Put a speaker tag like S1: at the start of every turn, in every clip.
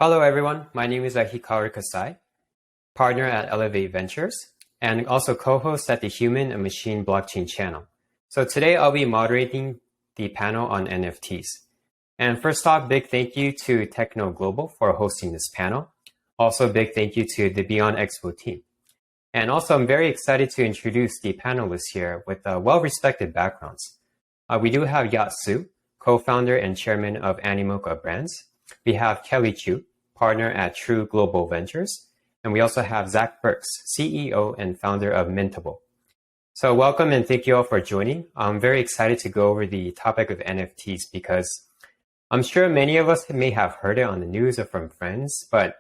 S1: Hello, everyone. My name is Hikaru Kasai, partner at Elevate Ventures, and also co-host at the Human and Machine Blockchain channel. So today I'll be moderating the panel on NFTs. And first off, big thank you to TechNode Global for hosting this panel. Also, big thank you to the Beyond Expo team. And also, I'm very excited to introduce the panelists here with well-respected backgrounds. We do have Choo, co-founder and chairman of Animoca Brands. We have Choo, partner at Choo Global Ventures. And we also have Burks, CEO and founder of Mintable. So welcome and thank you all for joining. I'm very excited to go over the topic of NFTs because I'm sure many of us may have heard it on the news or from friends, but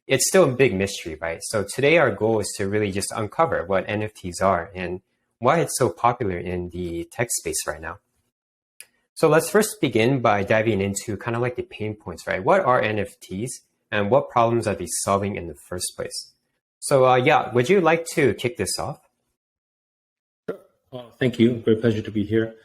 S1: it's still a big mystery, right? So today our goal is to really just uncover what NFTs are and why it's so popular in the tech space right now. So let's first begin by diving into kind of like the pain points, right? What are NFTs and what problems are they solving in the first place? So would you like to kick this off?
S2: Sure. Thank you. Great pleasure to be here.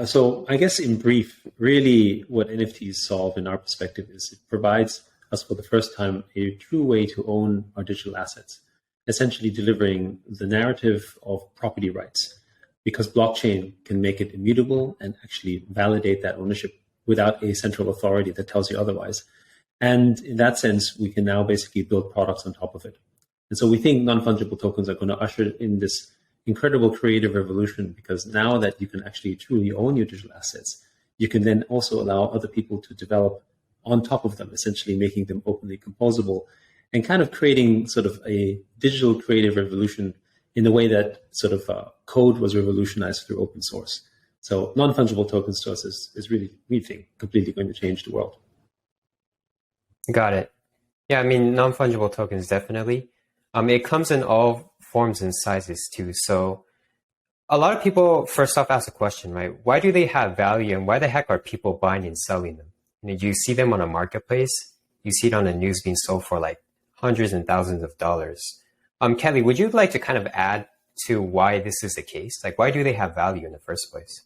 S2: So I guess in brief, really what NFTs solve in our perspective is it provides us for the first time a true way to own our digital assets, essentially delivering the narrative of property rights, because blockchain can make it immutable and actually validate that ownership without a central authority that tells you otherwise. And in that sense, we can now basically build products on top of it. And so we think non-fungible tokens are going to usher in this incredible creative revolution, because now that you can actually truly own your digital assets, you can then also allow other people to develop on top of them, essentially making them openly composable and kind of creating sort of a digital creative revolution in the way that sort of code was revolutionized through open source. So non-fungible tokens to us is really, we think, completely going to change the world.
S1: Got it. Yeah, I mean, non-fungible tokens, definitely. It comes in all forms and sizes too. So a lot of people first off ask a question, right? Why do they have value and why the heck are people buying and selling them? You see them on a marketplace, you see it on the news being sold for like hundreds and thousands of dollars. Kelly, would you like to kind of add to why this is the case? Like, why do they have value in the first place?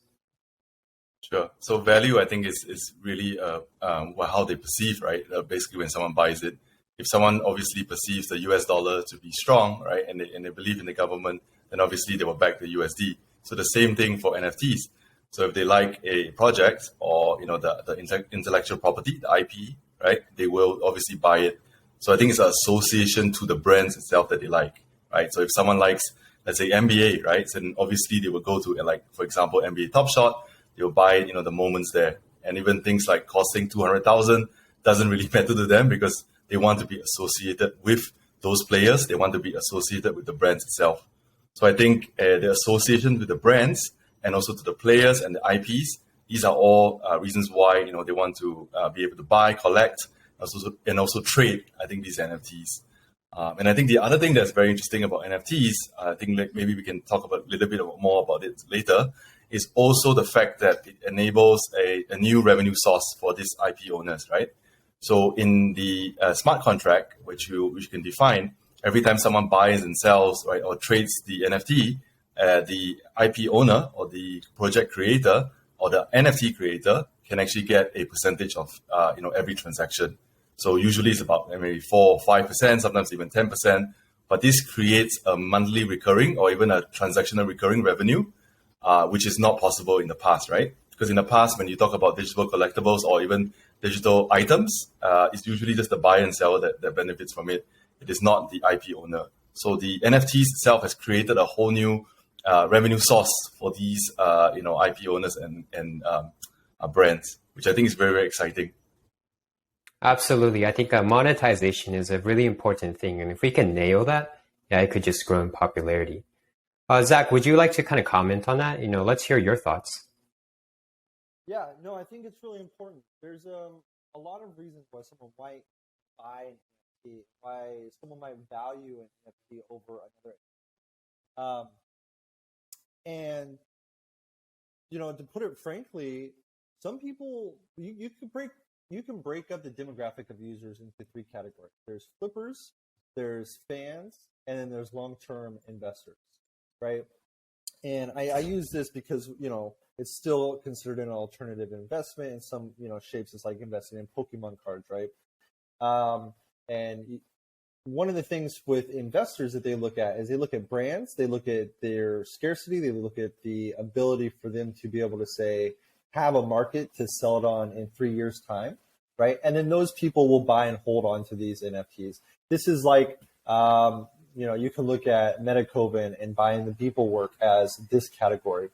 S3: Sure. So value, I think, is really how they perceive, right? Basically, when someone buys it, if someone obviously perceives the US dollar to be strong, right, and they believe in the government, then obviously they will back the USD. So the same thing for NFTs. So if they like a project or the intellectual property, the IP, right, they will obviously buy it. So I think it's an association to the brands itself that they like, right? So if someone likes, let's say, NBA, right, then obviously they will go to, like, for example, NBA Top Shot. They'll buy, the moments there. And even things like costing 200,000 doesn't really matter to them because they want to be associated with those players. They want to be associated with the brands itself. So I think the association with the brands and also to the players and the IPs, these are all reasons why, they want to be able to buy, collect, and also trade, I think, these NFTs. And I think the other thing that's very interesting about NFTs, I think maybe we can talk about a little bit more about it later, is also the fact that it enables a new revenue source for these IP owners, right? So in the smart contract, which you can define, every time someone buys and sells, right, or trades the NFT, the IP owner or the project creator or the NFT creator can actually get a percentage of every transaction. So usually it's about maybe 4 or 5%, sometimes even 10%. But this creates a monthly recurring or even a transactional recurring revenue, which is not possible in the past, right? Because in the past, when you talk about digital collectibles or even digital items, it's usually just the buyer and seller that benefits from it. It is not the IP owner. So the NFTs itself has created a whole new revenue source for these IP owners and brands, which I think is very, very exciting.
S1: Absolutely. I think monetization is a really important thing. And if we can nail that, yeah, it could just grow in popularity. Zach, would you like to kind of comment on that? Let's hear your thoughts.
S4: Yeah, no, I think it's really important. There's a lot of reasons why someone might buy an NFT, why someone might value an NFT over another. And to put it frankly, some people you can break up the demographic of users into 3 categories. There's flippers, there's fans, and then there's long-term investors, right? And I use this because it's still considered an alternative investment in some shapes. It's like investing in Pokemon cards, right? And one of the things with investors that they look at is they look at brands, they look at their scarcity, they look at the ability for them to be able to say, have a market to sell it on in 3 years' time, right? And then those people will buy and hold on to these NFTs. This is like, you can look at Metacoven and buying the Beeple work as this category.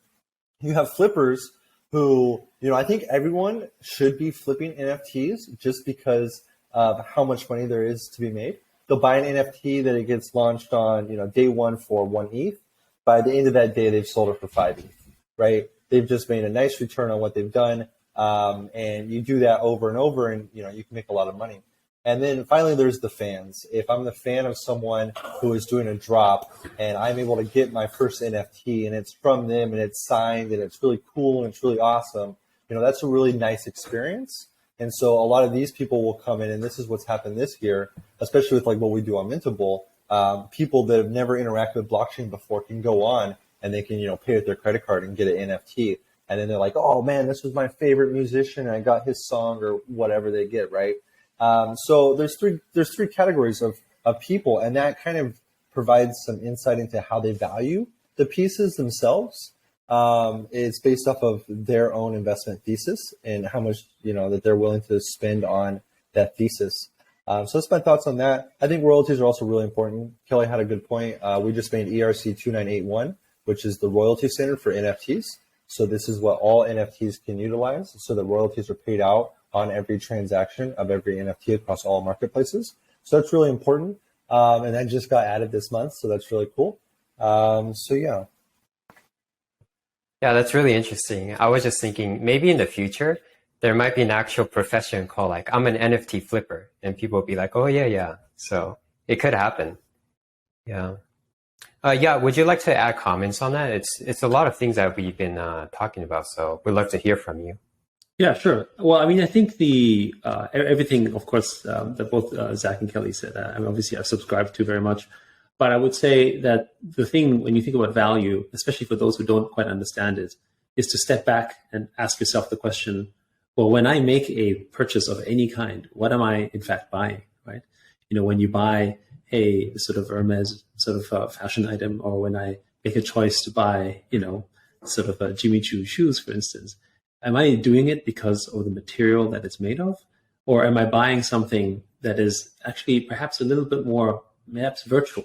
S4: You have flippers who, I think everyone should be flipping NFTs just because of how much money there is to be made. They'll buy an NFT that it gets launched on, day one for 1 ETH. By the end of that day, they've sold it for 5 ETH, right? They've just made a nice return on what they've done. And you do that over and over and, you can make a lot of money. And then finally, there's the fans. If I'm the fan of someone who is doing a drop and I'm able to get my first NFT and it's from them and it's signed and it's really cool and it's really awesome, that's a really nice experience. And so a lot of these people will come in, and this is what's happened this year, especially with like what we do on Mintable. People that have never interacted with blockchain before can go on and they can, pay with their credit card and get an NFT. And then they're like, oh man, this was my favorite musician. And I got his song or whatever they get, right? So there's three categories of people, and that kind of provides some insight into how they value the pieces themselves. It's based off of their own investment thesis and how much, that they're willing to spend on that thesis. So that's my thoughts on that. I think royalties are also really important. Kelly had a good point. We just made ERC 2981, which is the royalty standard for NFTs. So this is what all NFTs can utilize. So the royalties are paid out on every transaction of every NFT across all marketplaces. So that's really important. And that just got added this month. So that's really cool. Yeah.
S1: Yeah, that's really interesting. I was just thinking maybe in the future, there might be an actual profession called like, I'm an NFT flipper. And people will be like, oh, yeah. So it could happen. Yeah. Would you like to add comments on that? It's a lot of things that we've been talking about. So we'd love to hear from you.
S2: Yeah, sure. Well, I think the everything, of course, that both Zach and Kelly said, obviously I subscribe to very much. But I would say that the thing, when you think about value, especially for those who don't quite understand it, is to step back and ask yourself the question, well, when I make a purchase of any kind, what am I in fact buying, right? When you buy a sort of Hermes sort of fashion item, or when I make a choice to buy, sort of a Jimmy Choo shoes, for instance, am I doing it because of the material that it's made of? Or am I buying something that is actually perhaps a little bit more, perhaps virtual,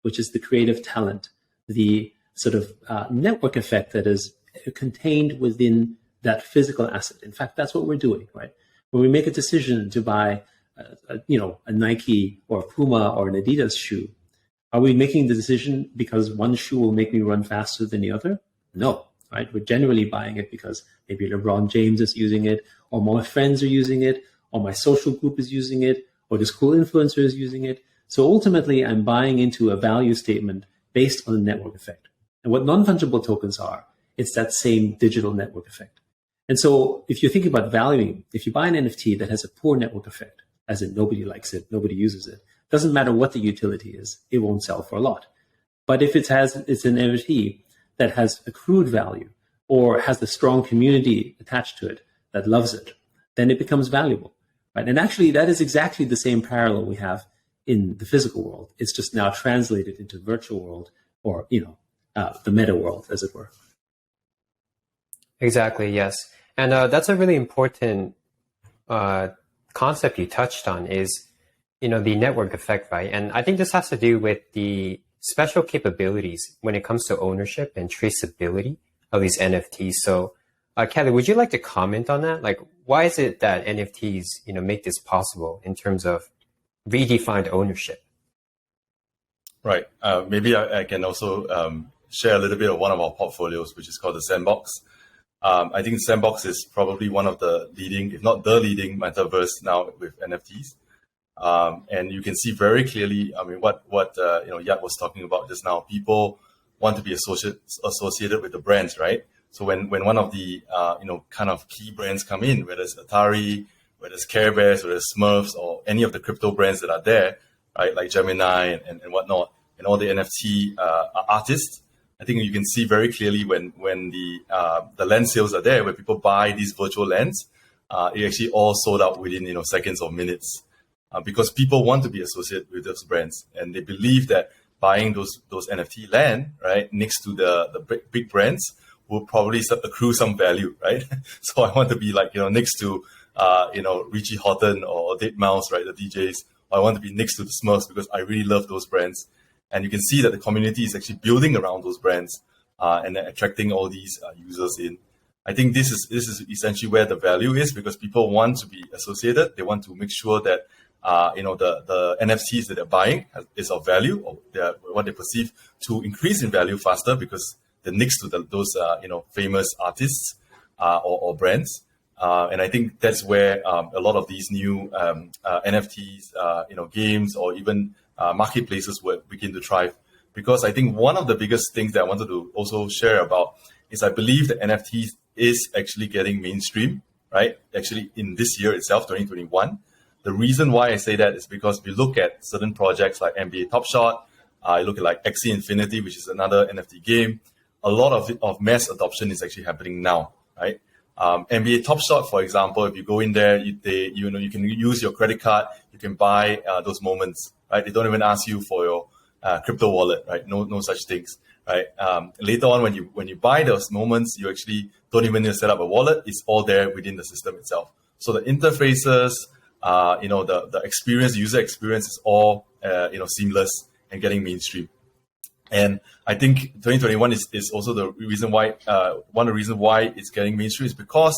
S2: which is the creative talent, the sort of network effect that is contained within that physical asset? In fact, that's what we're doing, right? When we make a decision to buy, a Nike or a Puma or an Adidas shoe, are we making the decision because one shoe will make me run faster than the other? No, right? We're generally buying it because maybe LeBron James is using it, or my friends are using it, or my social group is using it, or this cool influencer is using it. So ultimately, I'm buying into a value statement based on the network effect. And what non-fungible tokens are, it's that same digital network effect. And so if you think about valuing, if you buy an NFT that has a poor network effect, as in nobody likes it, nobody uses it, doesn't matter what the utility is, it won't sell for a lot. But if it's an NFT that has accrued value or has a strong community attached to it that loves it, then it becomes valuable, right? And actually, that is exactly the same parallel we have in the physical world. It's just now translated into virtual world, or the meta world, as it were.
S1: Exactly, yes. And that's a really important concept you touched on is, the network effect, right? And I think this has to do with the special capabilities when it comes to ownership and traceability of these NFTs. So, Kelly, would you like to comment on that? Like, why is it that NFTs, make this possible in terms of redefined ownership?
S3: Right. Maybe I can also share a little bit of one of our portfolios, which is called the Sandbox. I think Sandbox is probably one of the leading, if not the leading, metaverse now with NFTs. And you can see very clearly, what Yat was talking about just now. People want to be associated with the brands, right? So when one of the kind of key brands come in, whether it's Atari, whether it's Care Bears, whether it's Smurfs, or any of the crypto brands that are there, right, like Gemini and whatnot, and all the NFT artists, I think you can see very clearly when the lens sales are there, where people buy these virtual lens, it actually all sold out within seconds or minutes. because people want to be associated with those brands, and they believe that buying those NFT land, right, next to the big brands will probably accrue some value, right? So I want to be like, next to, Richie Houghton or Deadmau5, right, the DJs. Or I want to be next to the Smurfs because I really love those brands. And you can see that the community is actually building around those brands and attracting all these users in. I think this is essentially where the value is, because people want to be associated. They want to make sure that the NFTs that they're buying is of value, or what they perceive to increase in value faster because they're next to those famous artists or brands. And I think that's where a lot of these new NFTs, games or even marketplaces will begin to thrive. Because I think one of the biggest things that I wanted to also share about is I believe that NFTs is actually getting mainstream, right? Actually, in this year itself, 2021. The reason why I say that is because if you look at certain projects like NBA Top Shot, you look at like Axie Infinity, which is another NFT game, a lot of mass adoption is actually happening now, right? NBA Top Shot, for example, if you go in there, you can use your credit card, you can buy those moments, right? They don't even ask you for your crypto wallet, right? No such things, right? Later on, when you buy those moments, you actually don't even need to set up a wallet. It's all there within the system itself. So the interfaces, the experience, user experience is all seamless and getting mainstream. And I think 2021 is also the reason why one of the reasons why it's getting mainstream is because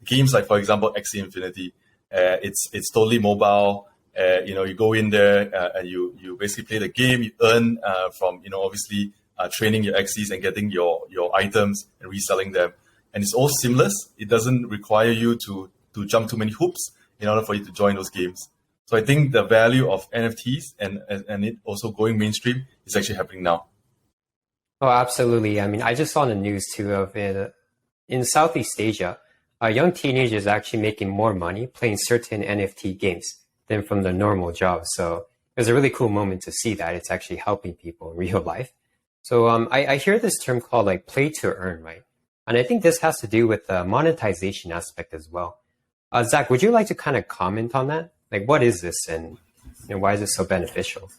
S3: games like, for example, Axie Infinity, it's totally mobile. You go in there and you basically play the game. You earn from obviously training your Axies and getting your items and reselling them. And it's all seamless. It doesn't require you to jump too many hoops in order for you to join those games. So I think the value of NFTs and it also going mainstream is actually happening now.
S1: Oh, absolutely. I mean, I just saw on the news too of in Southeast Asia, young teenagers are actually making more money playing certain NFT games than from their normal jobs. So it was a really cool moment to see that it's actually helping people in real life. So I hear this term called like play to earn, right? And I think this has to do with the monetization aspect as well. Zach, would you like to kind of comment on that? Like, what is this and why is it so beneficial?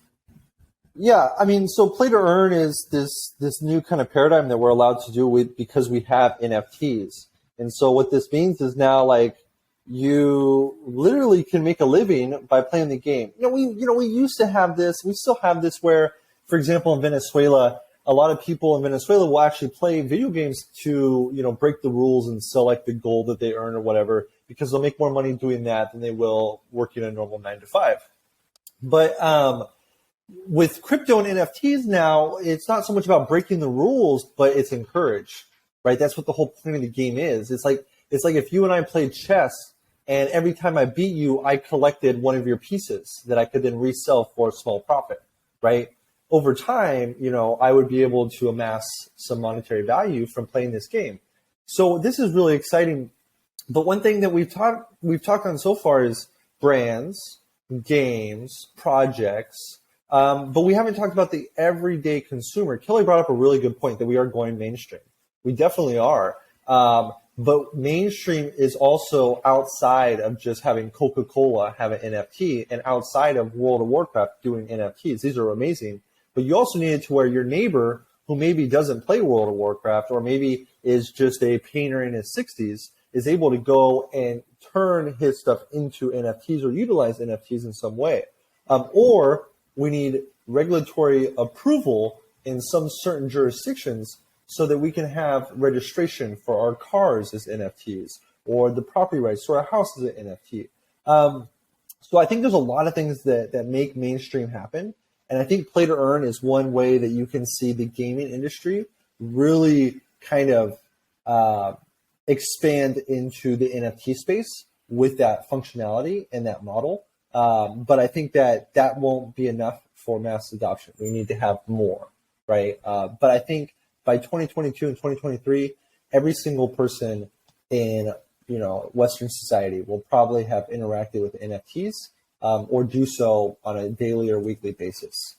S4: Yeah, I mean, so play to earn is this new kind of paradigm that we're allowed to do because we have NFTs. And so what this means is now like you literally can make a living by playing the game. We used to have this, we still have this where, for example, in Venezuela, a lot of people in Venezuela will actually play video games to, break the rules and sell like the gold that they earn or whatever, because they'll make more money doing that than they will working a normal 9-to-5. But with crypto and NFTs now, it's not so much about breaking the rules, but it's encouraged, right? That's what the whole point of the game is. It's like if you and I played chess, and every time I beat you, I collected one of your pieces that I could then resell for a small profit, right? Over time, I would be able to amass some monetary value from playing this game. So this is really exciting. But one thing that we've talked on so far is brands, games, projects, but we haven't talked about the everyday consumer. Kelly brought up a really good point that we are going mainstream. We definitely are. But mainstream is also outside of just having Coca-Cola have an NFT and outside of World of Warcraft doing NFTs. These are amazing. But you also need it to where your neighbor who maybe doesn't play World of Warcraft or maybe is just a painter in his 60s is able to go and turn his stuff into NFTs or utilize NFTs in some way. Or we need regulatory approval in some certain jurisdictions so that we can have registration for our cars as NFTs or the property rights to our house as an NFT. So I think there's a lot of things that make mainstream happen. And I think play to earn is one way that you can see the gaming industry really kind of expand into the NFT space with that functionality and that model. But I think that won't be enough for mass adoption. We need to have more, right? But I think by 2022 and 2023, every single person in Western society will probably have interacted with NFTs or do so on a daily or weekly basis.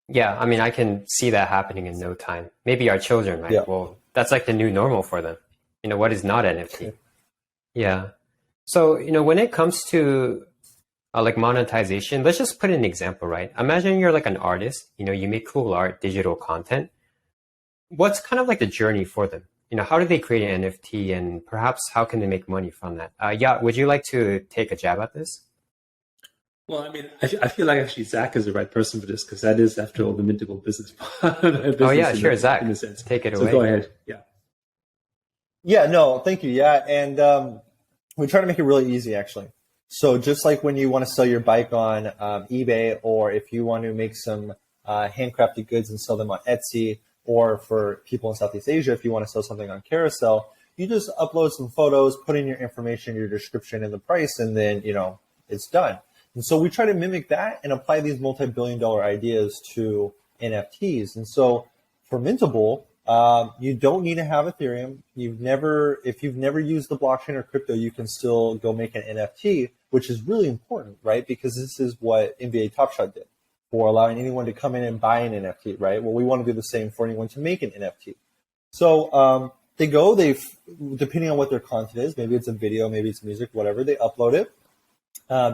S1: Yeah, I mean, I can see that happening in no time. Maybe our children, right?
S4: Yeah.
S1: Well, that's like the new normal for them. What is not NFT? Yeah. So, when it comes to like monetization. Let's just put an example, right? Imagine you're like an artist, you make cool art, digital content. What's kind of like the journey for them? How do they create an NFT, and perhaps how can they make money from that? Yeah, would you like to take a jab at this?
S2: Well, I mean, I feel like actually Zach is the right person for this because that is, after all, the Mintable business.
S1: Oh yeah, sure, Zach.
S2: In a sense.
S1: Take it
S2: so
S1: away.
S2: Go ahead. Yeah.
S4: Yeah, no, thank you. Yeah, and we try to make it really easy, actually. So just like when you want to sell your bike on eBay, or if you want to make some handcrafted goods and sell them on Etsy, or for people in Southeast Asia, if you want to sell something on Carousel, you just upload some photos, put in your information, your description, and the price, and then, it's done. And so we try to mimic that and apply these multi-billion-dollar ideas to NFTs. And so for Mintable, you don't need to have Ethereum. If you've never used the blockchain or crypto, you can still go make an NFT, which is really important, right? Because this is what NBA Top Shot did for allowing anyone to come in and buy an NFT, right? Well, we want to do the same for anyone to make an NFT. So depending on what their content is, maybe it's a video, maybe it's music, whatever, they upload it.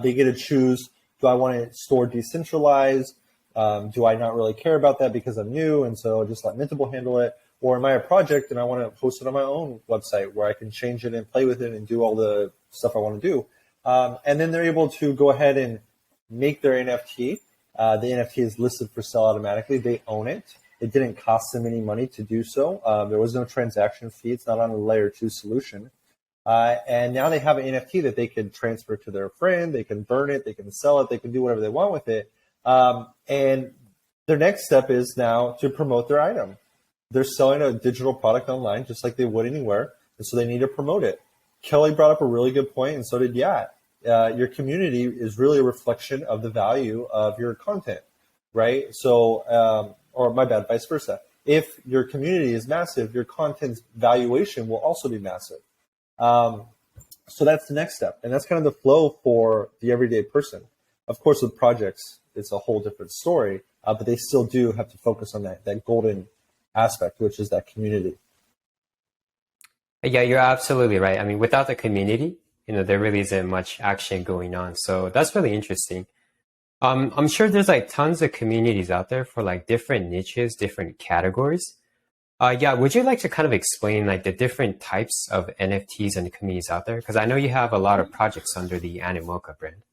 S4: They get to choose, do I want to store decentralized? Do I not really care about that because I'm new, and so just let Mintable handle it? Or am I a project and I want to host it on my own website where I can change it and play with it and do all the stuff I want to do? And then they're able to go ahead and make their NFT. The NFT is listed for sale automatically. They own it. It didn't cost them any money to do so. There was no transaction fee. It's not on a layer 2 solution. And now they have an NFT that they can transfer to their friend. They can burn it. They can sell it. They can do whatever they want with it. And their next step is now to promote their item. They're selling a digital product online just like they would anywhere. And so they need to promote it. Kelly brought up a really good point, and so did Yat. Your community is really a reflection of the value of your content, right? So, or my bad, vice versa. If your community is massive, your content's valuation will also be massive. So that's the next step. And that's kind of the flow for the everyday person. Of course, with projects, it's a whole different story, but they still do have to focus on that golden aspect, which is that community.
S1: Yeah, you're absolutely right. I mean, without the community, there really isn't much action going on. So that's really interesting. I'm sure there's like tons of communities out there for like different niches, different categories. Yeah, would you like to kind of explain like the different types of NFTs and communities out there? Because I know you have a lot of projects under the Animoca brand.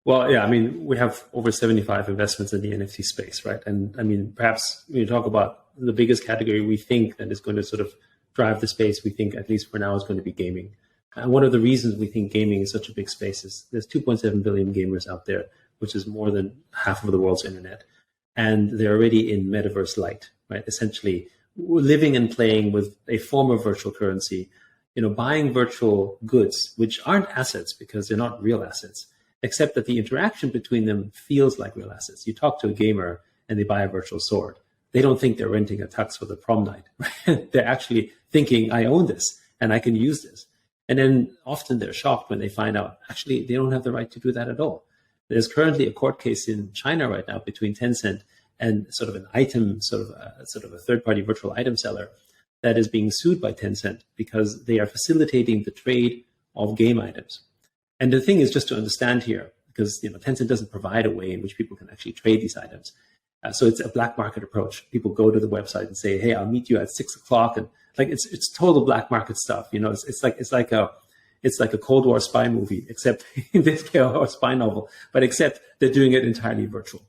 S2: Well, yeah, I mean, we have over 75 investments in the NFT space, right? And I mean, perhaps when you talk about the biggest category we think that is going to sort of drive the space, we think at least for now is going to be gaming. And one of the reasons we think gaming is such a big space is there's 2.7 billion gamers out there, which is more than half of the world's internet. And they're already in metaverse light, right? Essentially living and playing with a form of virtual currency, buying virtual goods, which aren't assets because they're not real assets, except that the interaction between them feels like real assets. You talk to a gamer and they buy a virtual sword. They don't think they're renting a tux for the prom night. Right? They're actually thinking, I own this and I can use this. And then often they're shocked when they find out, actually, they don't have the right to do that at all. There's currently a court case in China right now between Tencent and sort of an item, sort of a third-party virtual item seller that is being sued by Tencent because they are facilitating the trade of game items. And the thing is just to understand here, because Tencent doesn't provide a way in which people can actually trade these items. So it's a black market approach. People go to the website and say, "Hey, I'll meet you at 6:00," and like it's total black market stuff. It's like a Cold War spy movie, except in this case, or spy novel, but except they're doing it entirely virtual.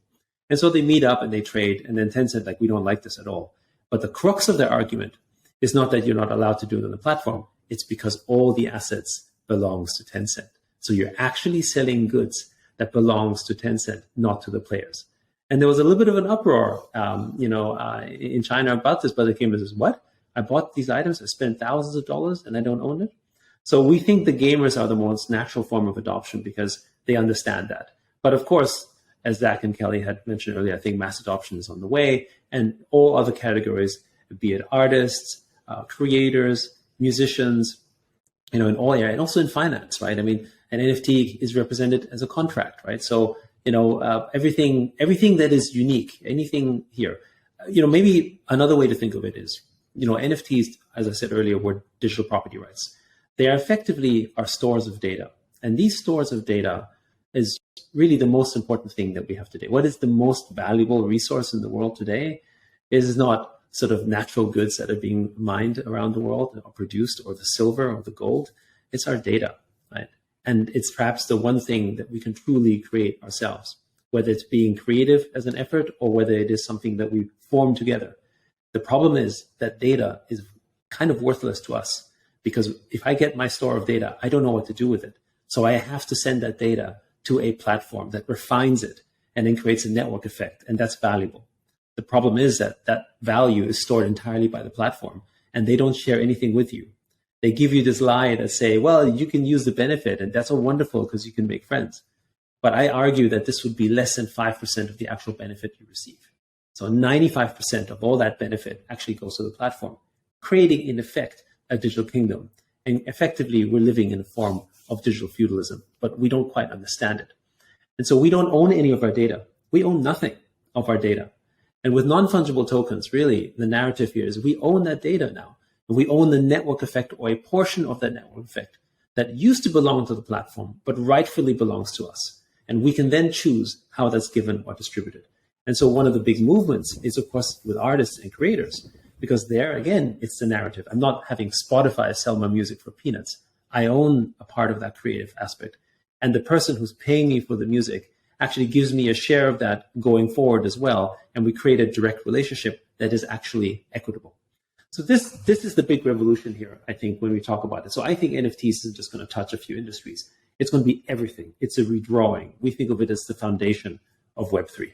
S2: And so they meet up and they trade, and then Tencent we don't like this at all. But the crux of their argument is not that you're not allowed to do it on the platform. It's because all the assets belongs to Tencent. So you're actually selling goods that belongs to Tencent, not to the players. And there was a little bit of an uproar, in China about this, but the gamers says, "What? I bought these items, I spent thousands of dollars, and I don't own it." So we think the gamers are the most natural form of adoption because they understand that. But of course, as Zach and Kelly had mentioned earlier, I think mass adoption is on the way, and all other categories, be it artists, creators, musicians, in all areas, and also in finance, right? I mean, an NFT is represented as a contract, right? So, everything that is unique, anything here, maybe another way to think of it is, NFTs, as I said earlier, were digital property rights. They are effectively stores of data. And these stores of data is really the most important thing that we have today. What is the most valuable resource in the world today is not sort of natural goods that are being mined around the world or produced, or the silver or the gold. It's our data, right? And it's perhaps the one thing that we can truly create ourselves, whether it's being creative as an effort or whether it is something that we form together. The problem is that data is kind of worthless to us, because if I get my store of data, I don't know what to do with it. So I have to send that data to a platform that refines it and then creates a network effect, and that's valuable. The problem is that that value is stored entirely by the platform, and they don't share anything with you. They give you this lie that say, well, you can use the benefit, and that's all wonderful because you can make friends. But I argue that this would be less than 5% of the actual benefit you receive. So 95% of all that benefit actually goes to the platform, creating, in effect, a digital kingdom. And effectively, we're living in a form of digital feudalism, but we don't quite understand it. And so we don't own any of our data. We own nothing of our data. And with non-fungible tokens, really, the narrative here is we own that data now. And we own the network effect, or a portion of that network effect that used to belong to the platform, but rightfully belongs to us. And we can then choose how that's given or distributed. And so one of the big movements is, of course, with artists and creators, because there, again, it's the narrative. I'm not having Spotify sell my music for peanuts. I own a part of that creative aspect. And the person who's paying me for the music actually gives me a share of that going forward as well. And we create a direct relationship that is actually equitable. So this is the big revolution here, I think, when we talk about it. So I think NFTs isn't just going to touch a few industries. It's going to be everything. It's a redrawing. We think of it as the foundation of Web3.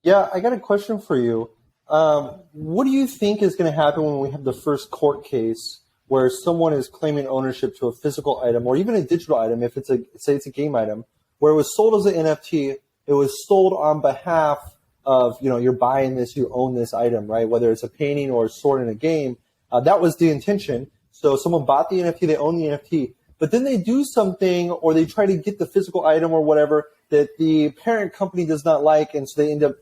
S4: Yeah, I got a question for you. What do you think is going to happen when we have the first court case where someone is claiming ownership to a physical item or even a digital item, if it's say it's a game item, where it was sold as an NFT, it was sold on behalf of, you're buying this, you own this item, right? Whether it's a painting or a sword in a game, that was the intention. So someone bought the NFT, they own the NFT, but then they do something or they try to get the physical item or whatever that the parent company does not like, and so they end up,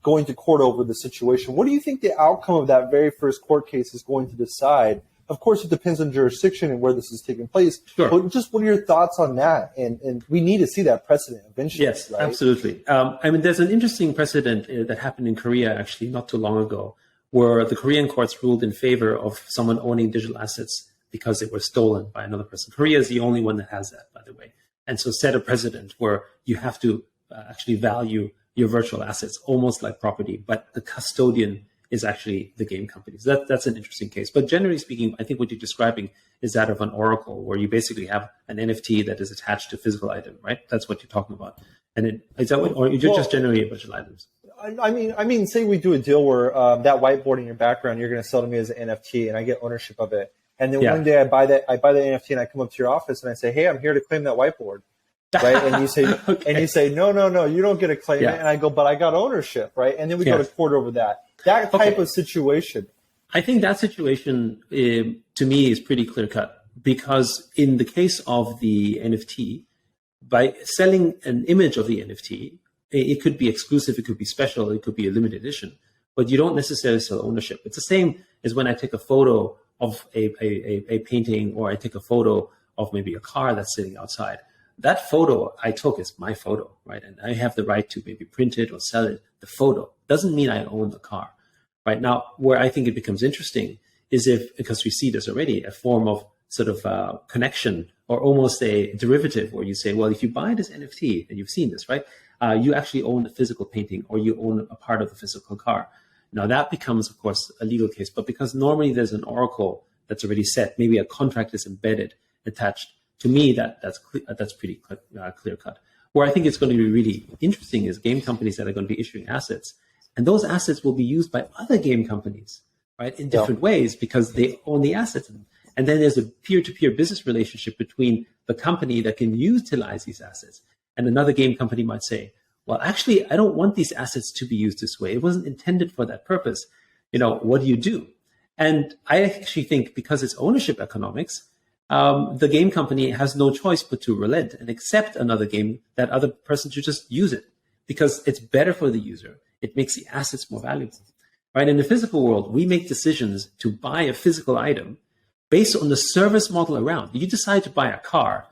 S4: going to court over the situation. What do you think the outcome of that very first court case is going to decide? Of course, it depends on jurisdiction and where this is taking place.
S2: Sure.
S4: But just what are your thoughts on that? And we need to see that precedent eventually.
S2: Yes,
S4: right?
S2: absolutely. There's an interesting precedent that happened in Korea, actually, not too long ago, where the Korean courts ruled in favor of someone owning digital assets because they were stolen by another person. Korea is the only one that has that, by the way. And so set a precedent where you have to actually value your virtual assets almost like property, but the custodian is actually the game company. So that's an interesting case. But generally speaking, I think what you're describing is that of an oracle, where you basically have an NFT that is attached to a physical item, right? That's what you're talking about. And is that what, or you're just generally virtual items?
S4: I mean, say we do a deal where that whiteboard in your background, you're going to sell to me as an NFT, and I get ownership of it. And then one day I buy the NFT, and I come up to your office and I say, "Hey, I'm here to claim that whiteboard." Right, and you say, no, you don't get to claim it. And I go, but I got ownership, right? And then we go to court over that type of situation.
S2: I think that situation, to me, is pretty clear cut, because in the case of the NFT, by selling an image of the NFT, it could be exclusive, it could be special, it could be a limited edition, but you don't necessarily sell ownership. It's the same as when I take a photo of a painting, or I take a photo of maybe a car that's sitting outside. That photo I took is my photo, right? And I have the right to maybe print it or sell it. The photo doesn't mean I own the car, right? Now, where I think it becomes interesting is because we see this already, a form of sort of connection, or almost a derivative, where you say, well, if you buy this NFT, and you've seen this, right? You actually own the physical painting, or you own a part of the physical car. Now that becomes, of course, a legal case, but because normally there's an oracle that's already set, maybe a contract is embedded, attached. To me, that's pretty clear cut. Where I think it's going to be really interesting is game companies that are going to be issuing assets, and those assets will be used by other game companies, right, in different ways, because they own the assets. And then there's a peer-to-peer business relationship between the company that can utilize these assets, and another game company might say, well, actually, I don't want these assets to be used this way. It wasn't intended for that purpose. What do you do? And I actually think, because it's ownership economics, the game company has no choice but to relent and accept another game, that other person should just use it, because it's better for the user. It makes the assets more valuable, right? In the physical world, we make decisions to buy a physical item based on the service model around. You decide to buy a car,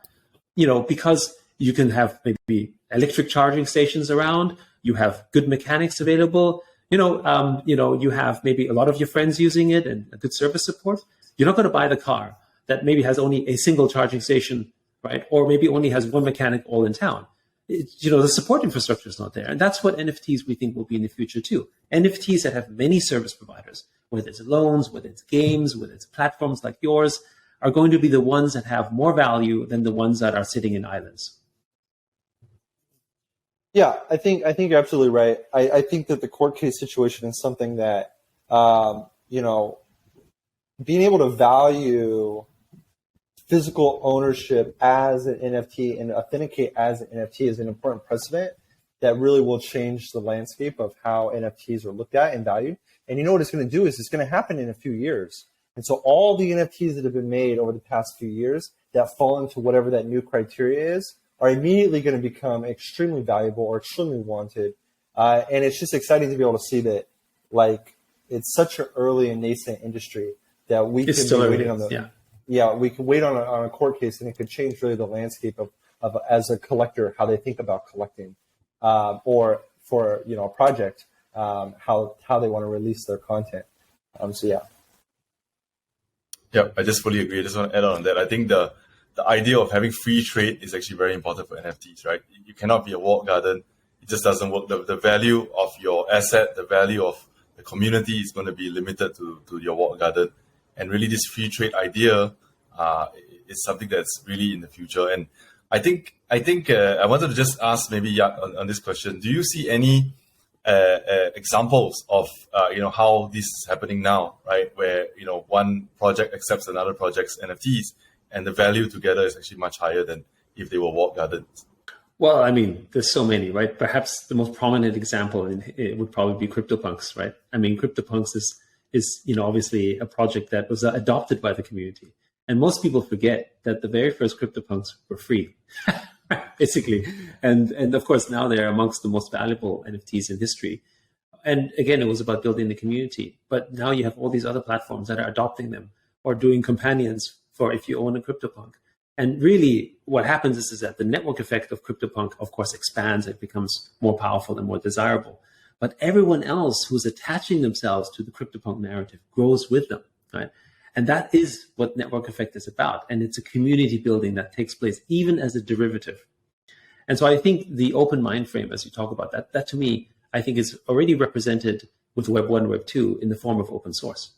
S2: because You can have maybe electric charging stations around. You have good mechanics available. You have maybe a lot of your friends using it and a good service support. You're not going to buy the car that maybe has only a single charging station, right? Or maybe only has one mechanic all in town. The support infrastructure is not there. And that's what NFTs we think will be in the future too. NFTs that have many service providers, whether it's loans, whether it's games, whether it's platforms like yours, are going to be the ones that have more value than the ones that are sitting in islands.
S4: Yeah, I think you're absolutely right. I think that the court case situation is something that, being able to value physical ownership as an NFT and authenticate as an NFT is an important precedent that really will change the landscape of how NFTs are looked at and valued. And you know what it's going to do is it's going to happen in a few years. And so all the NFTs that have been made over the past few years that fall into whatever that new criteria is are immediately going to become extremely valuable or extremely wanted. And it's just exciting to be able to see that, like, it's such an early and nascent industry that we can be waiting on we can wait on a court case, and it could change really the landscape of as a collector, how they think about collecting, or for a project, how they want to release their content.
S3: Yeah, I just fully agree. I just want to add on that. I think the idea of having free trade is actually very important for NFTs, right? You cannot be a walled garden. It just doesn't work. The value of your asset, the value of the community is going to be limited to your walled garden. And really this free trade idea is something that's really in the future. And I think I wanted to just ask maybe Yak on this question. Do you see any examples of how this is happening now, right? Where one project accepts another project's NFTs, and the value together is actually much higher than if they were walled gardens.
S2: Well, I mean, there's so many, right? Perhaps the most prominent example it would probably be CryptoPunks, right? I mean, CryptoPunks is obviously a project that was adopted by the community, and most people forget that the very first CryptoPunks were free. Basically. And of course, now they're amongst the most valuable NFTs in history. And again, it was about building the community. But now you have all these other platforms that are adopting them or doing companions for if you own a CryptoPunk. And really what happens is that the network effect of CryptoPunk, of course, expands. It becomes more powerful and more desirable. But everyone else who's attaching themselves to the CryptoPunk narrative grows with them, right? And that is what network effect is about. And it's a community building that takes place even as a derivative. And so I think the open mind frame, as you talk about that to me, I think is already represented with Web 1, Web 2 in the form of open source,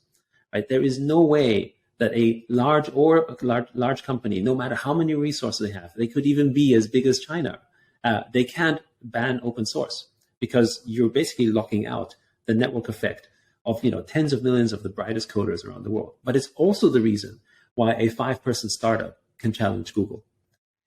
S2: right? There is no way that a large company, no matter how many resources they have, they could even be as big as China, they can't ban open source because you're basically locking out the network effect of tens of millions of the brightest coders around the world. But it's also the reason why a 5-person startup can challenge Google.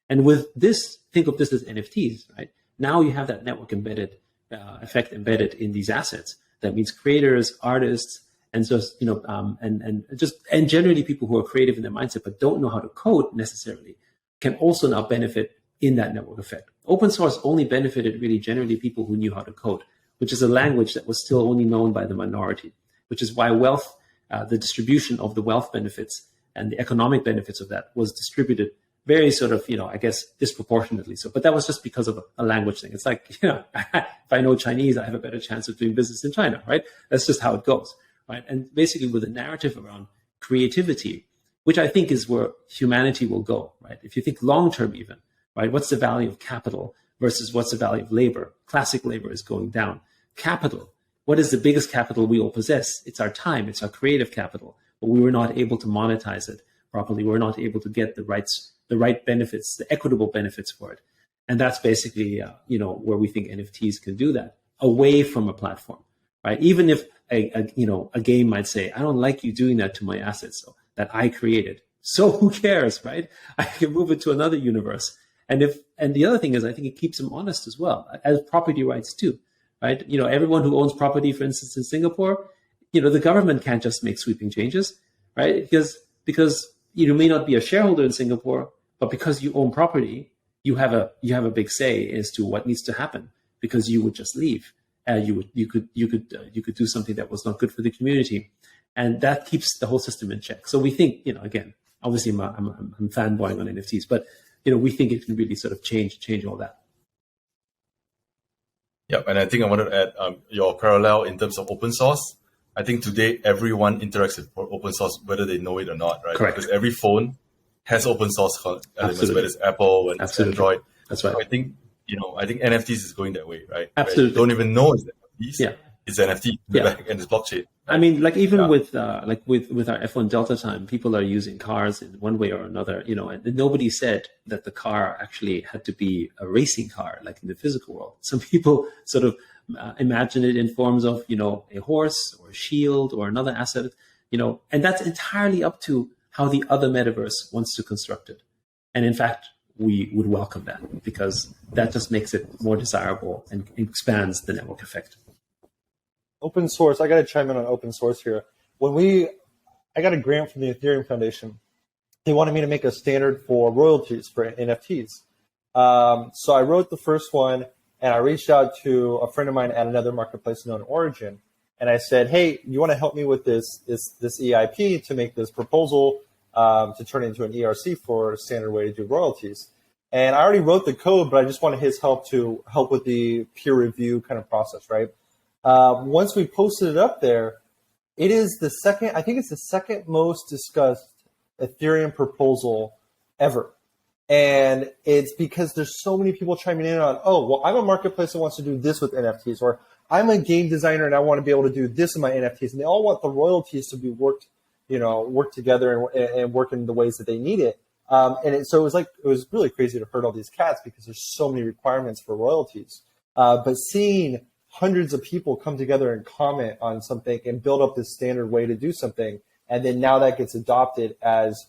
S2: And with this, think of this as NFTs, right? Now you have that network effect embedded in these assets. That means creators, artists, and just and generally people who are creative in their mindset but don't know how to code necessarily can also now benefit in that network effect. Open source only benefited really generally people who knew how to code, which is a language that was still only known by the minority, which is why wealth, the distribution of the wealth benefits and the economic benefits of that was distributed very sort of, I guess, disproportionately so. But that was just because of a language thing. It's like, if I know Chinese, I have a better chance of doing business in China, right? That's just how it goes, right? And basically with a narrative around creativity, which I think is where humanity will go, right? If you think long-term even, right? What's the value of capital versus what's the value of labor? Classic labor is going down. Capital, what is the biggest capital we all possess? It's our time, it's our creative capital, but we were not able to monetize it properly. We're not able to get the right benefits, the equitable benefits for it. And that's basically, where we think NFTs can do that away from a platform, right? Even if a game might say, I don't like you doing that to my assets that I created. So who cares, right? I can move it to another universe. And the other thing is, I think it keeps them honest as well, as property rights too, right? Everyone who owns property, for instance, in Singapore, the government can't just make sweeping changes, right? Because you may not be a shareholder in Singapore, but because you own property, you have a big say as to what needs to happen. Because you would just leave, you could do something that was not good for the community, and that keeps the whole system in check. So we think, again, obviously I'm fanboying on NFTs, but we think it can really sort of change all that.
S3: Yeah, and I think I wanted to add your parallel in terms of open source. I think today everyone interacts with open source, whether they know it or not, right?
S2: Correct.
S3: Because every phone has open source elements,
S2: Absolutely.
S3: whether it's Apple, whether it's
S2: Absolutely.
S3: Android.
S2: That's right.
S3: So I think NFTs is going that way, right?
S2: Absolutely.
S3: Right? You don't even know it's NFTs.
S2: Yeah.
S3: It's NFT and it's blockchain.
S2: I mean, like even with our F1 Delta time, people are using cars in one way or another, and nobody said that the car actually had to be a racing car, like in the physical world. Some people sort of imagine it in forms of, a horse or a shield or another asset, and that's entirely up to how the other metaverse wants to construct it. And in fact, we would welcome that because that just makes it more desirable and expands the network effect.
S4: Open source. I got to chime in on open source here. I got a grant from the Ethereum Foundation. They wanted me to make a standard for royalties for NFTs. So I wrote the first one, and I reached out to a friend of mine at another marketplace known Origin, and I said, "Hey, you want to help me with this EIP to make this proposal to turn it into an ERC for a standard way to do royalties?" And I already wrote the code, but I just wanted his help to help with the peer review kind of process, right? Once we posted it up there, it is I think it's the second most discussed Ethereum proposal ever. And it's because there's so many people chiming in on, I'm a marketplace that wants to do this with NFTs, or I'm a game designer and I want to be able to do this in my NFTs. And they all want the royalties to be work together and work in the ways that they need it. So it was really crazy to herd all these cats because there's so many requirements for royalties. But seeing hundreds of people come together and comment on something and build up this standard way to do something, and then now that gets adopted as,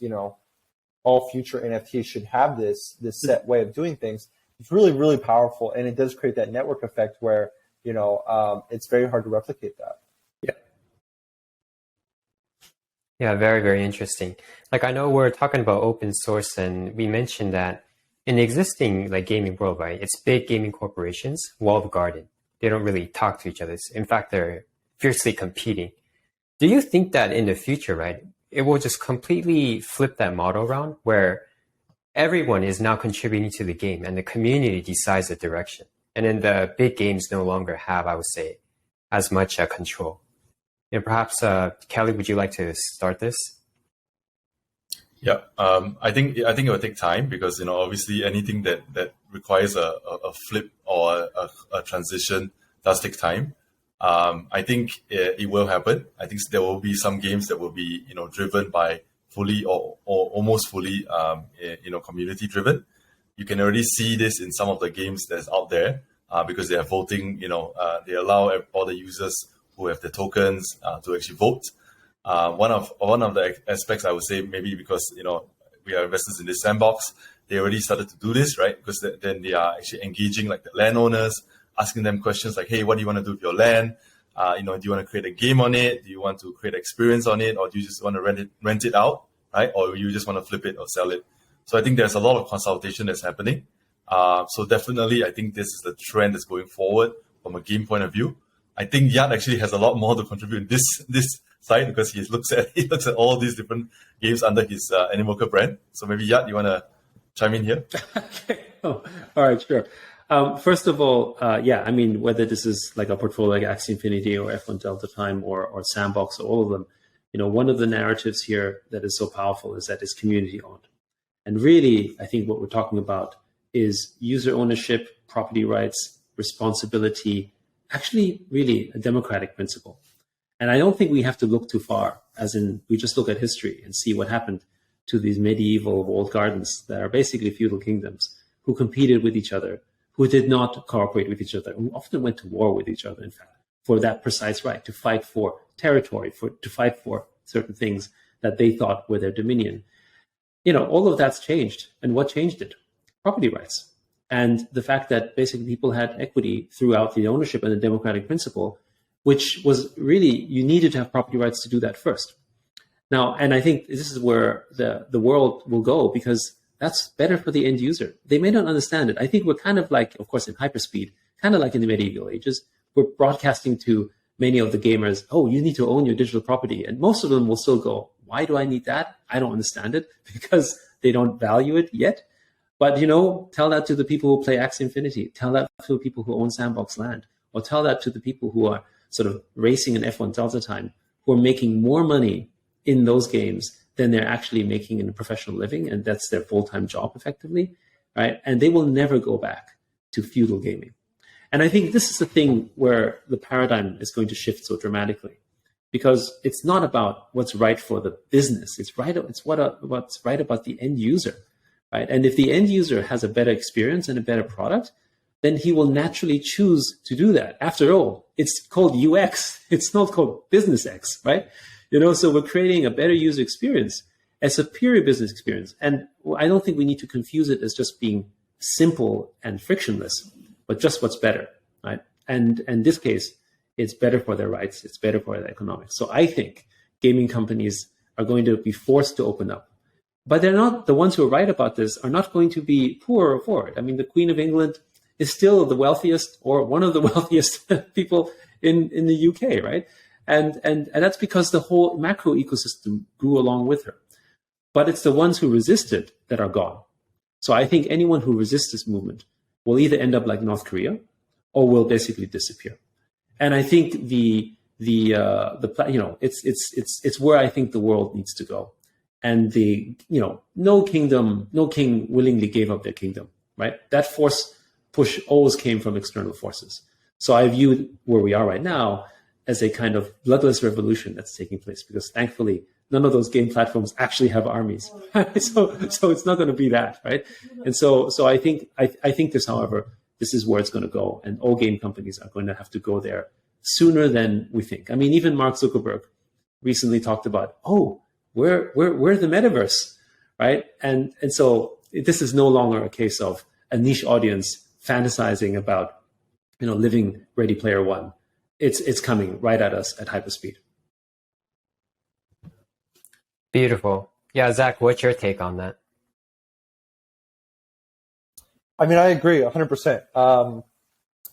S4: all future NFTs should have this set way of doing things. It's really, really powerful, and it does create that network effect where, it's very hard to replicate that.
S1: Yeah, very, very interesting. Like, I know we're talking about open source, and we mentioned that in the existing gaming world, right, it's big gaming corporations, walled garden. They don't really talk to each other. In fact, they're fiercely competing. Do you think that in the future, right, it will just completely flip that model around where everyone is now contributing to the game and the community decides the direction? And then the big games no longer have, I would say, as much control. And perhaps, Kelly, would you like to start this?
S3: Yeah, I think it will take time because obviously anything that requires a flip or a transition does take time. I think it will happen. I think there will be some games that will be driven by fully or almost fully community driven. You can already see this in some of the games that's out there because they are voting. They allow all the users who have the tokens to actually vote. One of the aspects I would say maybe because we are investors in this sandbox, they already started to do this, right? Because then they are actually engaging the landowners, asking them questions like, "Hey, what do you want to do with your land? Do you want to create a game on it? Do you want to create experience on it, or do you just want to rent it out, right? Or you just want to flip it or sell it?" So I think there's a lot of consultation that's happening. So definitely, I think this is the trend that's going forward from a game point of view. I think Yat actually has a lot more to contribute in this side because he looks at all these different games under his Animoca brand. So maybe Yat, you want to chime in here?
S2: Okay. All right, sure. First of all, I mean, whether this is like a portfolio like Axie Infinity or F1 Delta Time or Sandbox or all of them, one of the narratives here that is so powerful is that it's community owned. And really, I think what we're talking about is user ownership, property rights, responsibility, actually really a democratic principle. And I don't think we have to look too far, as in we just look at history and see what happened to these medieval walled gardens that are basically feudal kingdoms who competed with each other, who did not cooperate with each other, who often went to war with each other, in fact, for that precise right, to fight for territory, to fight for certain things that they thought were their dominion. All of that's changed. And what changed it? Property rights. And the fact that basically people had equity throughout the ownership and the democratic principle, which was really, you needed to have property rights to do that first. Now, and I think this is where the world will go because that's better for the end user. They may not understand it. I think we're kind of like, of course, in hyperspeed, kind of like in the medieval ages, we're broadcasting to many of the gamers, you need to own your digital property. And most of them will still go, why do I need that? I don't understand it because they don't value it yet. But, you know, tell that to the people who play Axie Infinity. Tell that to the people who own Sandbox Land. Or tell that to the people who are sort of racing in F1 Delta Time, who are making more money in those games than they're actually making in a professional living. And that's their full-time job, effectively, right? And they will never go back to feudal gaming. And I think this is the thing where the paradigm is going to shift so dramatically, because it's not about what's right for the business. It's what's right about the end user, right? And if the end user has a better experience and a better product, then he will naturally choose to do that. After all, it's called UX. It's not called business X, right? You know, so we're creating a better user experience, a superior business experience. And I don't think we need to confuse it as just being simple and frictionless, but just what's better, right? And in this case, it's better for their rights. It's better for their economics. So I think gaming companies are going to be forced to open up. But they're not, the ones who are right about this are not going to be poor for it. I mean, the Queen of England is still the wealthiest, or one of the wealthiest people in the UK, right? And that's because the whole macro ecosystem grew along with her. But it's the ones who resisted that are gone. So I think anyone who resists this movement will either end up like North Korea or will basically disappear. And I think it's where I think the world needs to go. And no king willingly gave up their kingdom, right? That force push always came from external forces. So I view where we are right now as a kind of bloodless revolution that's taking place, because thankfully none of those game platforms actually have armies. So it's not going to be that, right? And so I think this, however, this is where it's going to go, and all game companies are going to have to go there sooner than we think. I mean, even Mark Zuckerberg recently talked about, we're the metaverse, right? And so this is no longer a case of a niche audience fantasizing about, living Ready Player One. It's coming right at us at hyperspeed.
S1: Beautiful. Yeah, Zach, what's your take on that?
S4: I mean, I agree 100%.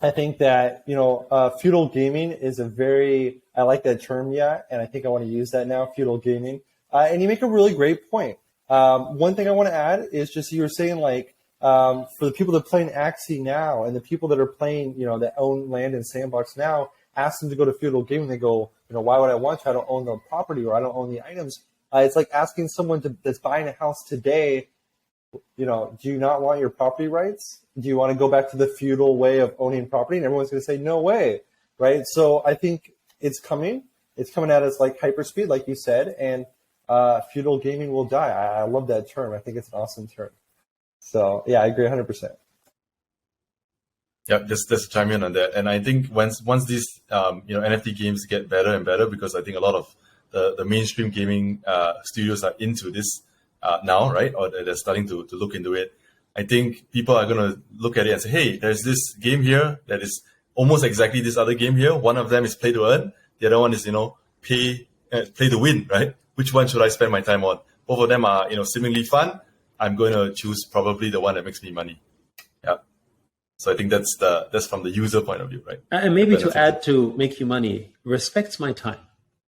S4: I think that, feudal gaming is I like that term, and I think I want to use that now, feudal gaming. And you make a really great point. One thing I want to add is just you were saying, for the people that are playing Axie now and the people that are playing, that own land in Sandbox now, ask them to go to feudal gaming. They go, why would I want to? I don't own the property, or I don't own the items. It's like asking someone that's buying a house today, do you not want your property rights? Do you want to go back to the feudal way of owning property? And everyone's going to say, no way, right? So I think it's coming. It's coming at us like hyperspeed, like you said, and feudal gaming will die. I love that term. I think it's an awesome term. So, yeah, I agree 100%.
S3: Yeah, just to chime in on that. And I think once these NFT games get better and better, because I think a lot of the mainstream gaming studios are into this now, right? Or they're starting to look into it. I think people are going to look at it and say, hey, there's this game here that is almost exactly this other game here. One of them is play to earn. The other one is, play to win, right? Which one should I spend my time on? Both of them are, seemingly fun. I'm going to choose probably the one that makes me money. Yeah. So I think that's from the user point of view, right?
S2: And maybe to add to make you money, respects my time,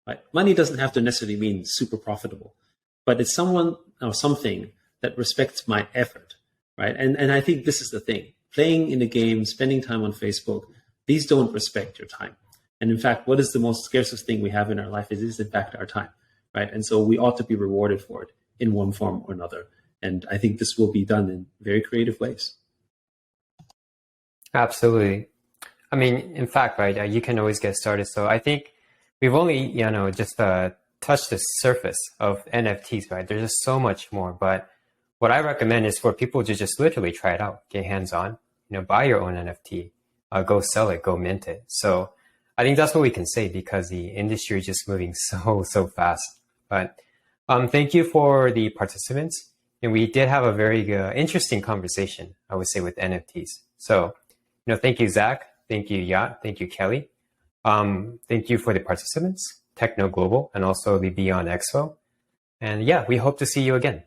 S2: right? Money doesn't have to necessarily mean super profitable, but it's someone or something that respects my effort, right? And I think this is the thing. Playing in a game, spending time on Facebook, these don't respect your time. And in fact, what is the most scarcest thing we have in our life is in fact our time, right? And so we ought to be rewarded for it in one form or another. And I think this will be done in very creative ways.
S1: Absolutely. I mean, in fact, right, you can always get started. So I think we've only, just touched the surface of NFTs, right? There's just so much more. But what I recommend is for people to just literally try it out, get hands-on, buy your own NFT, go sell it, go mint it. So I think that's what we can say, because the industry is just moving so fast. But thank you for the participants. And we did have a very interesting conversation, I would say, with NFTs. So, thank you, Zach. Thank you, Yat. Thank you, Kelly. Thank you for the participants, TechNode Global, and also the Beyond Expo. And yeah, we hope to see you again.